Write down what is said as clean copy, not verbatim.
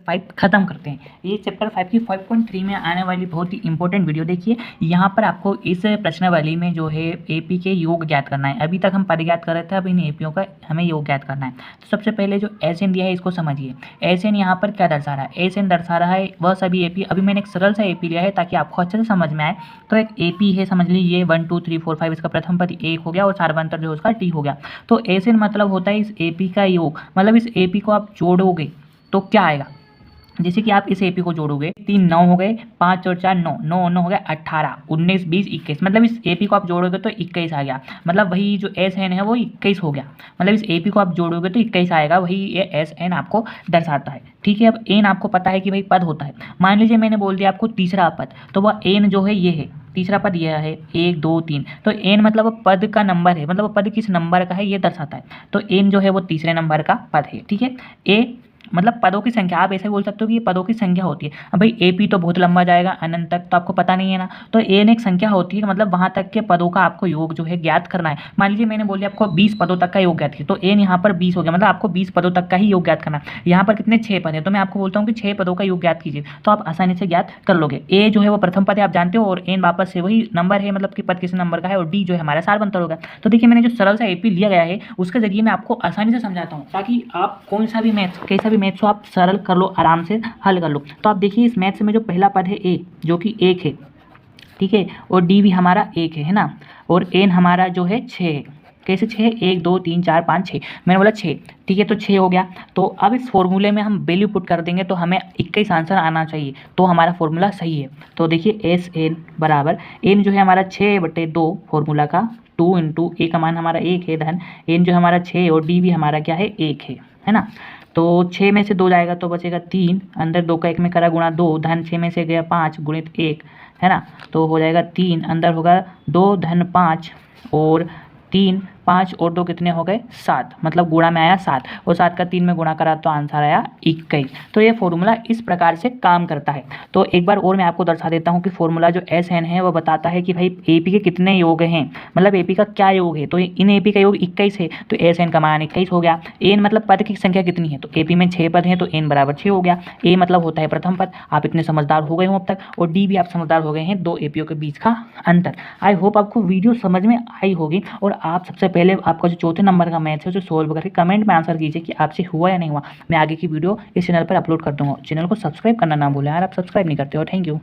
5 खत्म करते हैं। ये चैप्टर 5 की 5.3 में आने वाली बहुत ही इंपॉर्टेंट वीडियो देखिए। यहाँ पर आपको इस प्रश्नावली में जो है एपी के योग ज्ञात करना है। अभी तक हम पद ज्ञात कर रहे थे, अब इन एपीओ का हमें योग ज्ञात करना है। तो सबसे पहले जो एस एन दिया है इसको समझिए। एस एन यहाँ पर क्या दर्शा रहा है? एस एन दर्शा रहा है वह सभी एपी। अभी मैंने एक सरल सा एपी लिया है ताकि आपको अच्छे से समझ में आए। तो एक एपी है, समझ लीजिए ये 1 2 3 4 5, इसका प्रथम पद 1 हो गया और सार्वंतर जो उसका टी हो गया। तो एस एन मतलब होता है इस एपी का योग, मतलब इस एपी को आप जोड़ोगे तो क्या आएगा? जैसे कि आप इस एपी को जोड़ोगे, 3 9 हो गए, 5 और 4 9, 9 9 हो गया 18, 19 20 21, मतलब इस एपी को आप जोड़ोगे तो 21 आ गया। मतलब वही जो एस एन है वो 21 हो गया। मतलब इस एपी को आप जोड़ोगे तो 21 आएगा, वही ये एस एन आपको दर्शाता है। ठीक है, अब एन आपको पता है कि भाई पद होता है। मान लीजिए मैंने बोल दिया आपको तीसरा पद, तो वह एन जो है ये है, तीसरा पद यह है 1 2 3। तो एन मतलब पद का नंबर है, मतलब पद किस नंबर का है ये दर्शाता है। तो एन जो है वो तीसरे नंबर का पद है। ठीक है, ए मतलब पदों की संख्या, आप ऐसे बोल सकते हो कि ये पदों की संख्या होती है। अब भाई एपी तो बहुत लंबा जाएगा अनंत तक, तो आपको पता नहीं है ना। तो एन एक संख्या होती है, मतलब वहाँ तक के पदों का आपको योग जो है ज्ञात करना है। मान लीजिए मैंने बोल दिया आपको 20 पदों तक का योग ज्ञात किया, तो एन यहाँ पर 20 हो गया, मतलब आपको 20 पदों तक का ही योग ज्ञात करना है। यहाँ पर कितने 6 पद है, तो मैं आपको बोलता हूँ कि 6 पदों का योग ज्ञात कीजिए, तो आप आसानी से ज्ञात कर लोगे। ए जो है वो प्रथम पद है, आप जानते हो, और एन वापस से वही नंबर है, मतलब कि पद किस नंबर का है, और डी जो है हमारा सार्वंतर होगा। तो देखिए मैंने जो सरल सा एपी लिया गया है उसके जरिए मैं आपको आसानी से समझाता हूँ, ताकि आप कौन सा भी मैथ्स, कैसा भी मैथ्स हो आप सरल कर लो, आराम से हल कर लो। तो आप देखिए इस मैथ्स में जो पहला पद है ए, जो कि 1 है, ठीक है, और डी भी हमारा 1 है ना, और एन हमारा जो है 6 है। कैसे 6? 1 2 3 4 5 6, मैंने बोला 6। ठीक है, तो 6 हो गया। तो अब इस फॉर्मूले में हम वैल्यू पुट कर देंगे तो हमें 21 आंसर आना चाहिए, तो हमारा फॉर्मूला सही है। तो देखिए एस एन बराबर, एन जो है हमारा 6/2 फॉर्मूला का, 2 इंटू ए का मान हमारा 1 है, धन एन जो हमारा 6 और डी भी हमारा क्या है 1 है ना। तो 6 में से 2 जाएगा तो बचेगा 3, अंदर 2 का 1 में करा गुणा 2, धन 6 में से गया 5 गुणित 1 है ना, तो हो जाएगा 3, अंदर होगा 2 धन 5 और 3, 5 और 2 कितने हो गए 7, मतलब गुणा में आया 7, और 7 का 3 में गुणा करा तो आंसर आया 21। तो ये फॉर्मूला इस प्रकार से काम करता है। तो एक बार और मैं आपको दर्शा देता हूँ कि फॉर्मूला जो एस एन है वो बताता है कि भाई एपी के कितने योग हैं, मतलब एपी का क्या योग है। तो इन एपी का योग 21 है, तो एस एन का मान 21 हो गया। एन मतलब पद की संख्या कितनी है, तो एपी में 6 पद हैं, तो एन बराबर 6 हो गया। ए मतलब होता है प्रथम पद। आप इतने समझदार हो गए हो अब तक, और डी भी आप समझदार हो गए हैं, दो एपीओ के बीच का अंतर। आई होप आपको वीडियो समझ में आई होगी, और आप सबसे पहले आपका जो चौथे नंबर का मैथ है उसे सोल्व करके कमेंट में आंसर कीजिए कि आपसे हुआ या नहीं हुआ। मैं आगे की वीडियो इस चैनल पर अपलोड कर दूंगा। चैनल को सब्सक्राइब करना ना भूलें यार, आप सब्सक्राइब नहीं करते हो। Thank you.